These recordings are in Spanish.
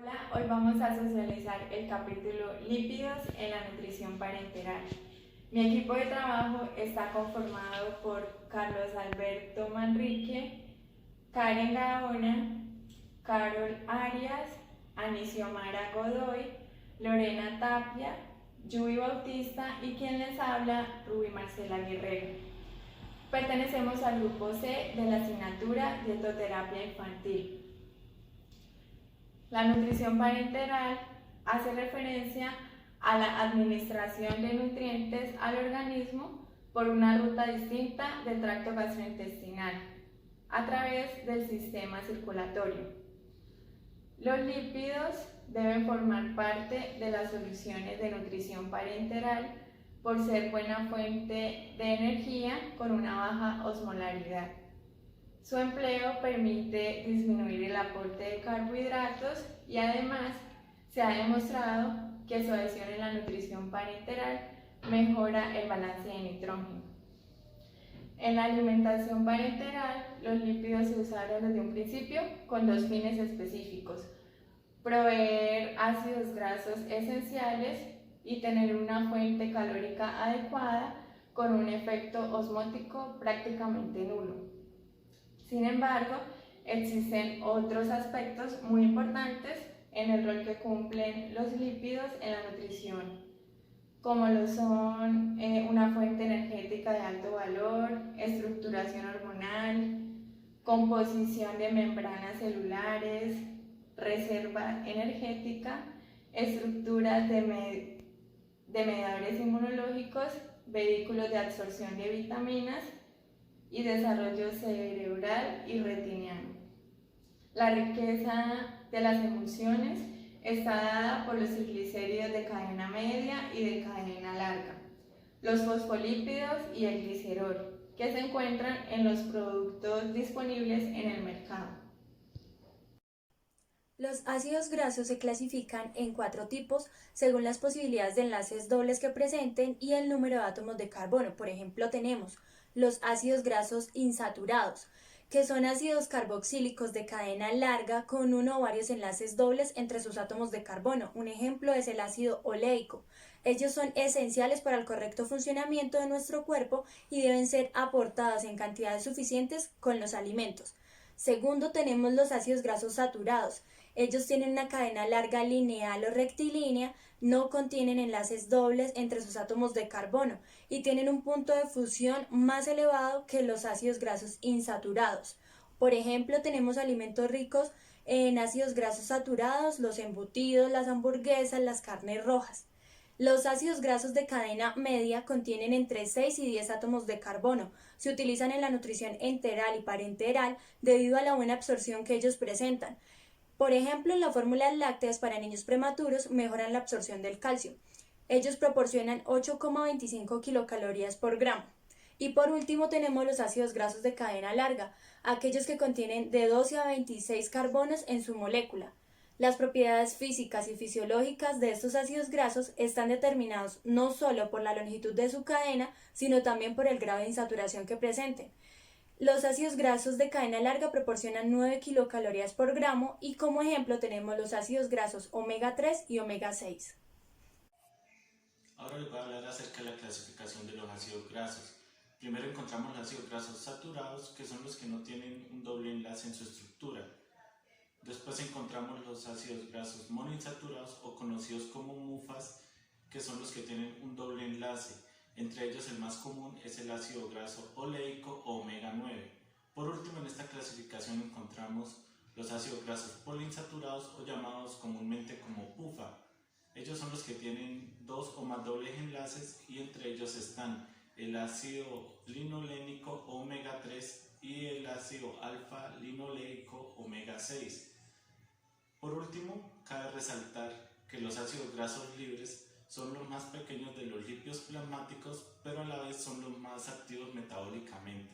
Hola, hoy vamos a socializar el capítulo Lípidos en la nutrición parenteral. Mi equipo de trabajo está conformado por Carlos Alberto Manrique, Karen Gaona, Carol Arias, Anixiomara Godoy, Lorena Tapia, Yubi Bautista y quien les habla, Rubí Marcela Guerrero. Pertenecemos al grupo C de la asignatura Dietoterapia Infantil. La nutrición parenteral hace referencia a la administración de nutrientes al organismo por una ruta distinta del tracto gastrointestinal a través del sistema circulatorio. Los lípidos deben formar parte de las soluciones de nutrición parenteral por ser buena fuente de energía con una baja osmolaridad. Su empleo permite disminuir el aporte de carbohidratos y además se ha demostrado que su adición en la nutrición parenteral mejora el balance de nitrógeno. En la alimentación parenteral, los lípidos se usaron desde un principio con dos fines específicos: proveer ácidos grasos esenciales y tener una fuente calórica adecuada con un efecto osmótico prácticamente nulo. Sin embargo, existen otros aspectos muy importantes en el rol que cumplen los lípidos en la nutrición, como lo son una fuente energética de alto valor, estructuración hormonal, composición de membranas celulares, reserva energética, estructuras de mediadores inmunológicos, vehículos de absorción de vitaminas y desarrollo cerebral y retiniano. La riqueza de las emulsiones está dada por los triglicéridos de cadena media y de cadena larga, los fosfolípidos y el glicerol, que se encuentran en los productos disponibles en el mercado. Los ácidos grasos se clasifican en 4 tipos según las posibilidades de enlaces dobles que presenten y el número de átomos de carbono. Por ejemplo, tenemos los ácidos grasos insaturados, que son ácidos carboxílicos de cadena larga con uno o varios enlaces dobles entre sus átomos de carbono. Un ejemplo es el ácido oleico. Ellos son esenciales para el correcto funcionamiento de nuestro cuerpo y deben ser aportados en cantidades suficientes con los alimentos. Segundo, tenemos los ácidos grasos saturados. Ellos tienen una cadena larga lineal o rectilínea, no contienen enlaces dobles entre sus átomos de carbono y tienen un punto de fusión más elevado que los ácidos grasos insaturados. Por ejemplo, tenemos alimentos ricos en ácidos grasos saturados, los embutidos, las hamburguesas, las carnes rojas. Los ácidos grasos de cadena media contienen entre 6 y 10 átomos de carbono. Se utilizan en la nutrición enteral y parenteral debido a la buena absorción que ellos presentan. Por ejemplo, las fórmulas lácteas para niños prematuros mejoran la absorción del calcio. Ellos proporcionan 8,25 kilocalorías por gramo. Y por último tenemos los ácidos grasos de cadena larga, aquellos que contienen de 12 a 26 carbonos en su molécula. Las propiedades físicas y fisiológicas de estos ácidos grasos están determinados no solo por la longitud de su cadena, sino también por el grado de insaturación que presenten. Los ácidos grasos de cadena larga proporcionan 9 kilocalorías por gramo y como ejemplo tenemos los ácidos grasos omega 3 y omega 6. Ahora les voy a hablar acerca de la clasificación de los ácidos grasos. Primero encontramos los ácidos grasos saturados, que son los que no tienen un doble enlace en su estructura. Después encontramos los ácidos grasos monoinsaturados o conocidos como MUFAs, que son los que tienen un doble enlace. Entre ellos el más común es el ácido graso oleico o omega 9. Por último, en esta clasificación encontramos los ácidos grasos poliinsaturados o llamados comúnmente como PUFA. Ellos son los que tienen 2 o más dobles enlaces y entre ellos están el ácido linolénico omega 3 y el ácido alfa-linoleico omega 6. Por último, cabe resaltar que los ácidos grasos libres son los más pequeños de los lípidos plasmáticos, pero a la vez son los más activos metabólicamente.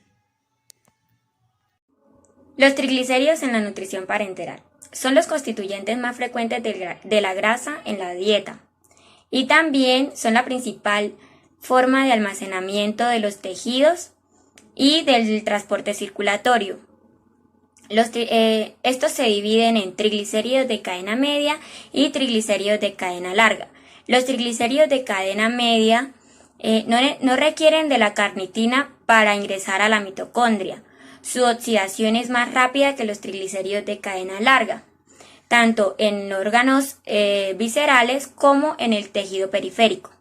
Los triglicéridos en la nutrición parenteral son los constituyentes más frecuentes de la grasa en la dieta y también son la principal forma de almacenamiento de los tejidos y del transporte circulatorio. Estos se dividen en triglicéridos de cadena media y triglicéridos de cadena larga. Los triglicéridos de cadena media no requieren de la carnitina para ingresar a la mitocondria. Su oxidación es más rápida que los triglicéridos de cadena larga, tanto en órganos viscerales como en el tejido periférico.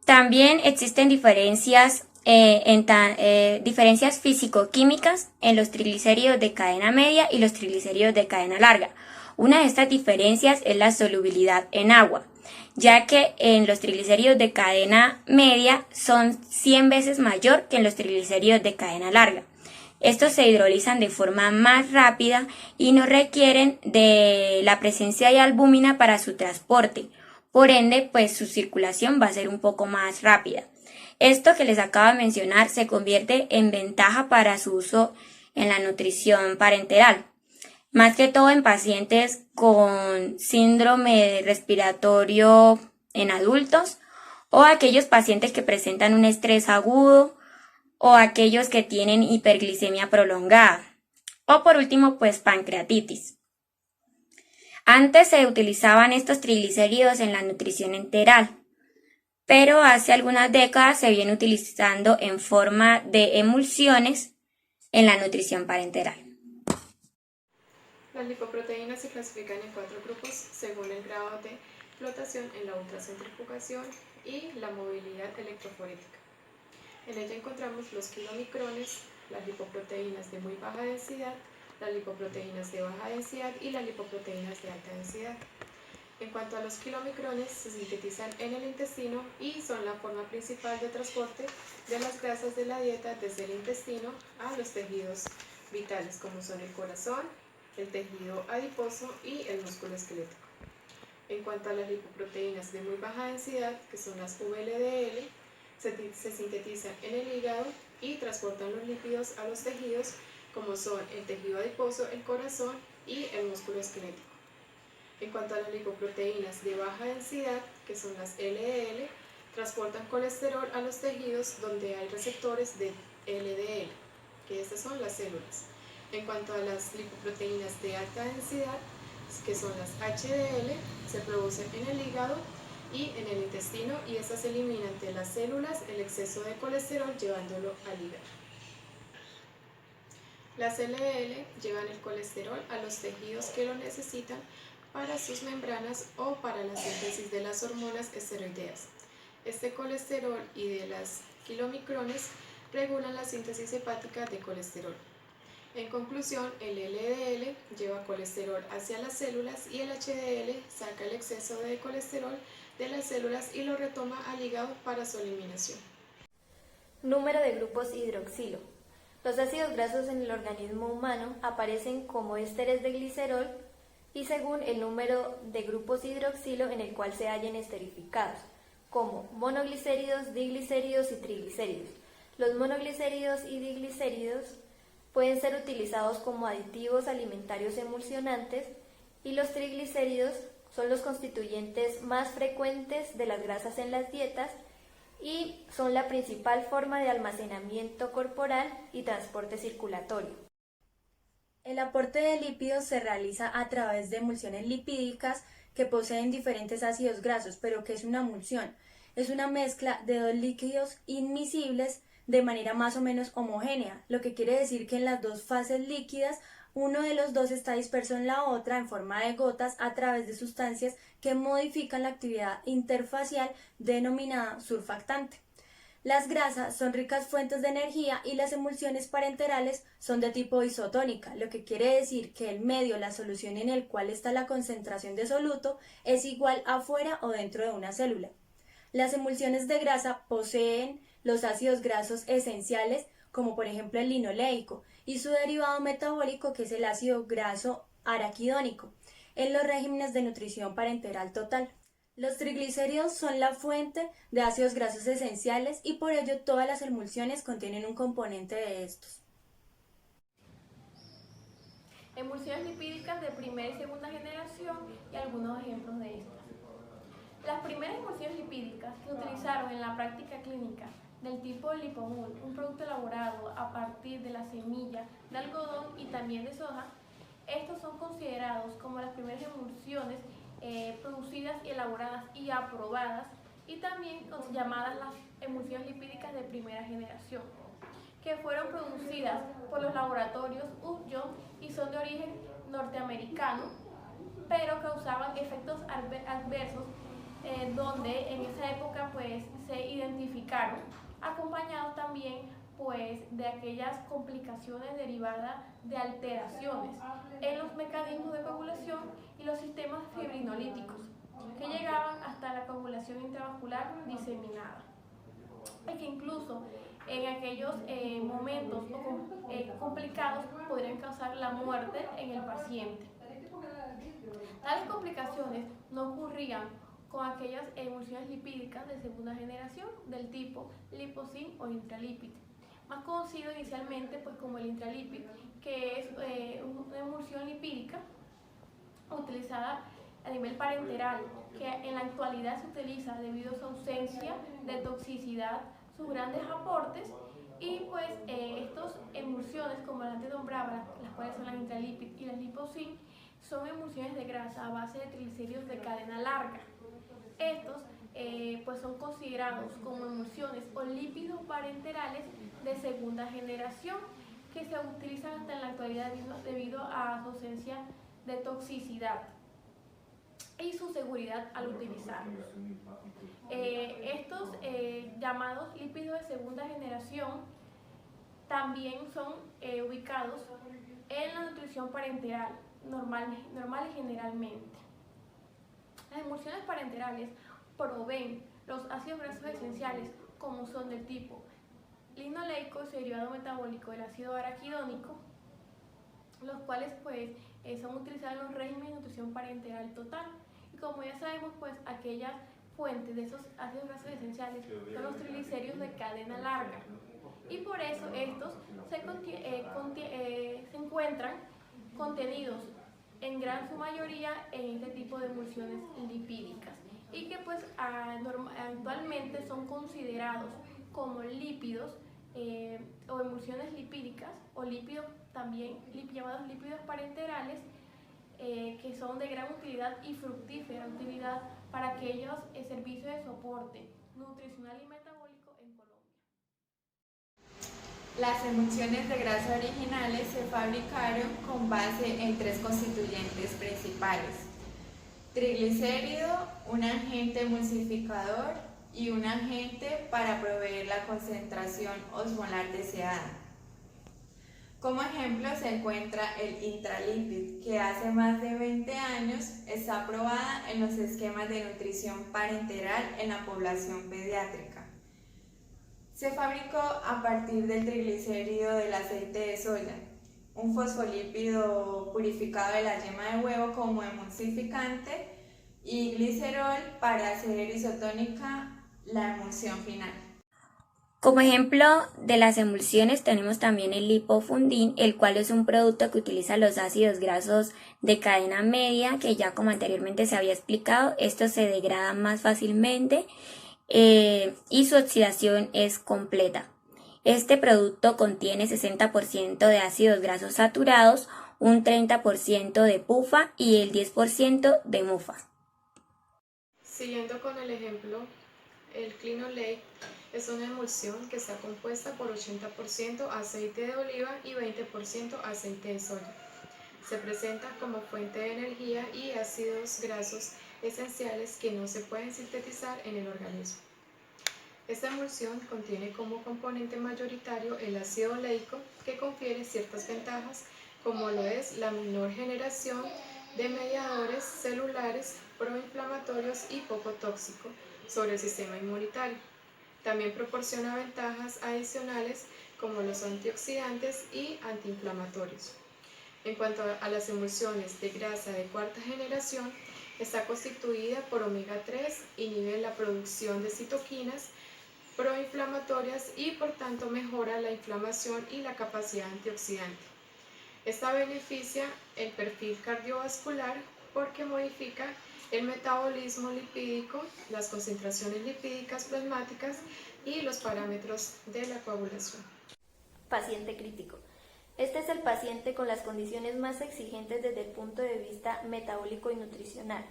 También existen diferencias físico-químicas en los triglicéridos de cadena media y los triglicéridos de cadena larga. Una de estas diferencias es la solubilidad en agua, ya que en los triglicéridos de cadena media son 100 veces mayor que en los triglicéridos de cadena larga. Estos se hidrolizan de forma más rápida y no requieren de la presencia de albúmina para su transporte. Por ende, pues su circulación va a ser un poco más rápida. Esto que les acabo de mencionar se convierte en ventaja para su uso en la nutrición parenteral, más que todo en pacientes con síndrome respiratorio en adultos o aquellos pacientes que presentan un estrés agudo o aquellos que tienen hiperglicemia prolongada o por último pues pancreatitis. Antes se utilizaban estos triglicéridos en la nutrición enteral, pero hace algunas décadas se viene utilizando en forma de emulsiones en la nutrición parenteral. Las lipoproteínas se clasifican en 4 grupos según el grado de flotación en la ultracentrifugación y la movilidad electroforética. En ella encontramos los kilomicrones, las lipoproteínas de muy baja densidad, las lipoproteínas de baja densidad y las lipoproteínas de alta densidad. En cuanto a los kilomicrones, se sintetizan en el intestino y son la forma principal de transporte de las grasas de la dieta desde el intestino a los tejidos vitales, como son el corazón, el tejido adiposo y el músculo esquelético. En cuanto a las lipoproteínas de muy baja densidad, que son las VLDL, se sintetizan en el hígado y transportan los lípidos a los tejidos, como son el tejido adiposo, el corazón y el músculo esquelético. En cuanto a las lipoproteínas de baja densidad, que son las LDL, transportan colesterol a los tejidos donde hay receptores de LDL, que estas son las células. En cuanto a las lipoproteínas de alta densidad, que son las HDL, se producen en el hígado y en el intestino y estas eliminan de las células el exceso de colesterol llevándolo al hígado. Las LDL llevan el colesterol a los tejidos que lo necesitan para sus membranas o para la síntesis de las hormonas esteroideas. Este colesterol y de las kilomicrones regulan la síntesis hepática de colesterol. En conclusión, el LDL lleva colesterol hacia las células y el HDL saca el exceso de colesterol de las células y lo retoma al hígado para su eliminación. Número de grupos hidroxilo. Los ácidos grasos en el organismo humano aparecen como ésteres de glicerol y según el número de grupos hidroxilo en el cual se hallen esterificados, como monoglicéridos, diglicéridos y triglicéridos. Los monoglicéridos y diglicéridos pueden ser utilizados como aditivos alimentarios emulsionantes y los triglicéridos son los constituyentes más frecuentes de las grasas en las dietas y son la principal forma de almacenamiento corporal y transporte circulatorio. El aporte de lípidos se realiza a través de emulsiones lipídicas que poseen diferentes ácidos grasos, pero ¿qué es una emulsión? Es una mezcla de dos líquidos inmiscibles de manera más o menos homogénea, lo que quiere decir que en las dos fases líquidas uno de los dos está disperso en la otra en forma de gotas a través de sustancias que modifican la actividad interfacial denominada surfactante. Las grasas son ricas fuentes de energía y las emulsiones parenterales son de tipo isotónica, lo que quiere decir que el medio, la solución en el cual está la concentración de soluto, es igual afuera o dentro de una célula. Las emulsiones de grasa poseen los ácidos grasos esenciales, como por ejemplo el linoleico, y su derivado metabólico, que es el ácido graso araquidónico, en los regímenes de nutrición parenteral total. Los triglicéridos son la fuente de ácidos grasos esenciales y por ello todas las emulsiones contienen un componente de estos. Emulsiones lipídicas de primera y segunda generación y algunos ejemplos de estas. Las primeras emulsiones lipídicas que utilizaron en la práctica clínica del tipo lipomul, un producto elaborado a partir de la semilla de algodón y también de soja. Estos son considerados como las primeras emulsiones producidas y elaboradas y aprobadas, y también llamadas las emulsiones lipídicas de primera generación, que fueron producidas por los laboratorios Upjohn y son de origen norteamericano, pero causaban efectos adversos donde en esa época pues se identificaron, acompañados también pues de aquellas complicaciones derivadas de alteraciones en los mecanismos de coagulación y los sistemas fibrinolíticos, que llegaban hasta la coagulación intravascular diseminada, y que incluso en aquellos momentos complicados podrían causar la muerte en el paciente. Tales complicaciones no ocurrían con aquellas emulsiones lipídicas de segunda generación del tipo liposyn o intralipid, más conocido inicialmente pues como el intralipid, que es una emulsión lipídica utilizada a nivel parenteral, que en la actualidad se utiliza debido a su ausencia de toxicidad, sus grandes aportes, y pues estas emulsiones, como antes nombraba, las cuales son las intralipid y las liposyn, son emulsiones de grasa a base de triglicéridos de cadena larga. Estos pues son considerados como emulsiones o lípidos parenterales de segunda generación, que se utilizan hasta en la actualidad debido a su ausencia de toxicidad y su seguridad al utilizarlos. Estos llamados lípidos de segunda generación también son ubicados en la nutrición parenteral normal y generalmente. Las emulsiones parenterales proveen los ácidos grasos esenciales, como son del tipo linoleico, derivado metabólico del ácido araquidónico, los cuales pues son utilizados en los regímenes de nutrición parenteral total. Y como ya sabemos, pues aquellas fuentes de esos ácidos grasos esenciales son los triglicéridos de cadena larga, y por eso estos se encuentran contenidos en gran su mayoría en este tipo de emulsiones lipídicas, y que pues actualmente son considerados como lípidos o emulsiones lipídicas, o lípidos también llamados lípidos parenterales, que son de gran utilidad y fructífera utilidad para aquellos servicios de soporte nutricional y metabólico en Colombia. Las emulsiones de grasa originales se fabricaron con base en tres constituyentes principales: triglicérido, un agente emulsificador y un agente para proveer la concentración osmolar deseada. Como ejemplo se encuentra el intralipid, que hace más de 20 años está aprobada en los esquemas de nutrición parenteral en la población pediátrica. Se fabricó a partir del triglicérido del aceite de soya, un fosfolípido purificado de la yema de huevo como emulsificante, y glicerol para hacer isotónica la emulsión final. Como ejemplo de las emulsiones tenemos también el lipofundin, el cual es un producto que utiliza los ácidos grasos de cadena media, que ya como anteriormente se había explicado, estos se degradan más fácilmente y su oxidación es completa. Este producto contiene 60% de ácidos grasos saturados, un 30% de PUFA y el 10% de MUFA. Siguiendo con el ejemplo, el Clinolake es una emulsión que está compuesta por 80% aceite de oliva y 20% aceite de soya. Se presenta como fuente de energía y ácidos grasos esenciales que no se pueden sintetizar en el organismo. Esta emulsión contiene como componente mayoritario el ácido oleico, que confiere ciertas ventajas, como lo es la menor generación de mediadores celulares proinflamatorios y poco tóxico sobre el sistema inmunitario. También proporciona ventajas adicionales como los antioxidantes y antiinflamatorios. En cuanto a las emulsiones de grasa de cuarta generación, está constituida por omega 3, inhibe la producción de citoquinas proinflamatorias y por tanto mejora la inflamación y la capacidad antioxidante. Esta beneficia el perfil cardiovascular porque modifica el metabolismo lipídico, las concentraciones lipídicas plasmáticas y los parámetros de la coagulación. Paciente crítico. Este es el paciente con las condiciones más exigentes desde el punto de vista metabólico y nutricional.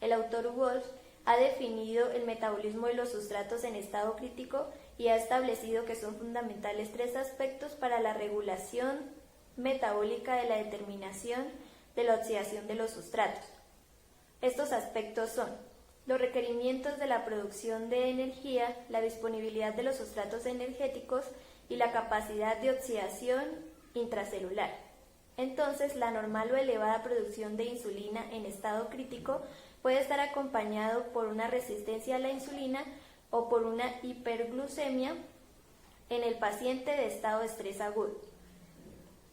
El autor Wolf ha definido el metabolismo de los sustratos en estado crítico y ha establecido que son fundamentales 3 aspectos para la regulación metabólica de la determinación de la oxidación de los sustratos. Estos aspectos son los requerimientos de la producción de energía, la disponibilidad de los sustratos energéticos y la capacidad de oxidación intracelular. Entonces, la normal o elevada producción de insulina en estado crítico puede estar acompañado por una resistencia a la insulina o por una hiperglucemia en el paciente de estado de estrés agudo.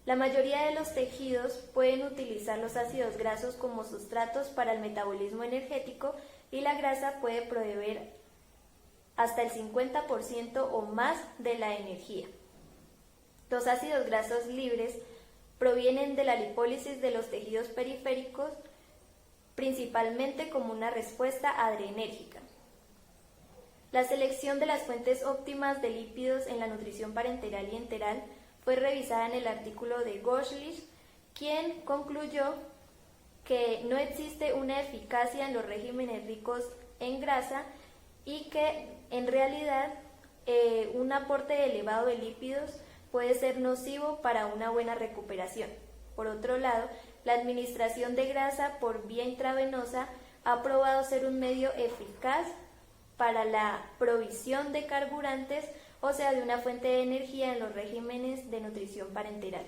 La mayoría de los tejidos pueden utilizar los ácidos grasos como sustratos para el metabolismo energético y la grasa puede proveer hasta el 50% o más de la energía. Los ácidos grasos libres provienen de la lipólisis de los tejidos periféricos, principalmente como una respuesta adrenérgica. La selección de las fuentes óptimas de lípidos en la nutrición parenteral y enteral fue revisada en el artículo de Gottschalk, quien concluyó que no existe una eficacia en los regímenes ricos en grasa y que en realidad un aporte elevado de lípidos puede ser nocivo para una buena recuperación. Por otro lado, la administración de grasa por vía intravenosa ha probado ser un medio eficaz para la provisión de carburantes, o sea, de una fuente de energía en los regímenes de nutrición parenteral.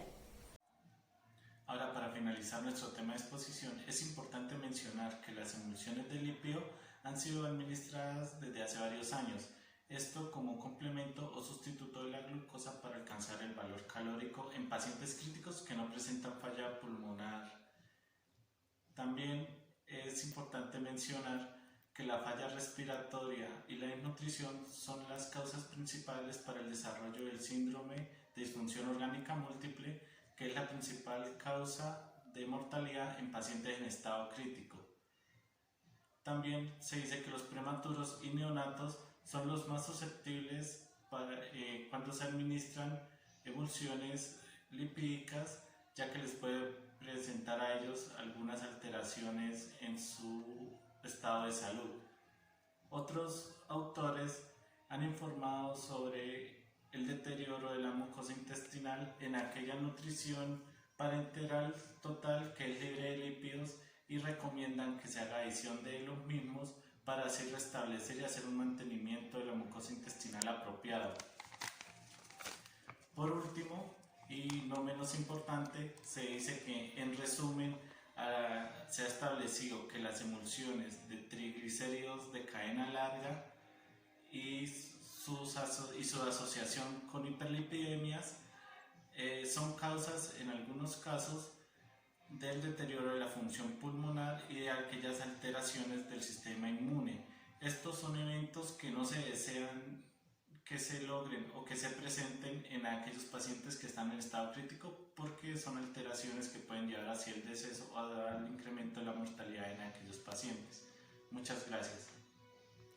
Ahora, para finalizar nuestro tema de exposición, es importante mencionar que las emulsiones de litio han sido administradas desde hace varios años. Esto como complemento o sustituto de la glucosa para alcanzar el valor calórico en pacientes críticos que no presentan falla pulmonar. También es importante mencionar que la falla respiratoria y la desnutrición son las causas principales para el desarrollo del síndrome de disfunción orgánica múltiple, que es la principal causa de mortalidad en pacientes en estado crítico. También se dice que los prematuros y neonatos son los más susceptibles cuando se administran emulsiones lipídicas, ya que les puede presentar a ellos algunas alteraciones en su estado de salud. Otros autores han informado sobre el deterioro de la mucosa intestinal en aquella nutrición parenteral total que es libre de lípidos y recomiendan que se haga adición de los mismos para así restablecer y hacer un mantenimiento de la mucosa intestinal apropiado. Por último, y no menos importante, se dice que en resumen se ha establecido que las emulsiones de triglicéridos de cadena larga y su asociación con hiperlipidemias son causas en algunos casos del deterioro de la función pulmonar y de aquellas alteraciones del sistema inmune. Estos son eventos que no se desean que se logren o que se presenten en aquellos pacientes que están en estado crítico, porque son alteraciones que pueden llevar hacia el deceso o al incremento de la mortalidad en aquellos pacientes. Muchas gracias.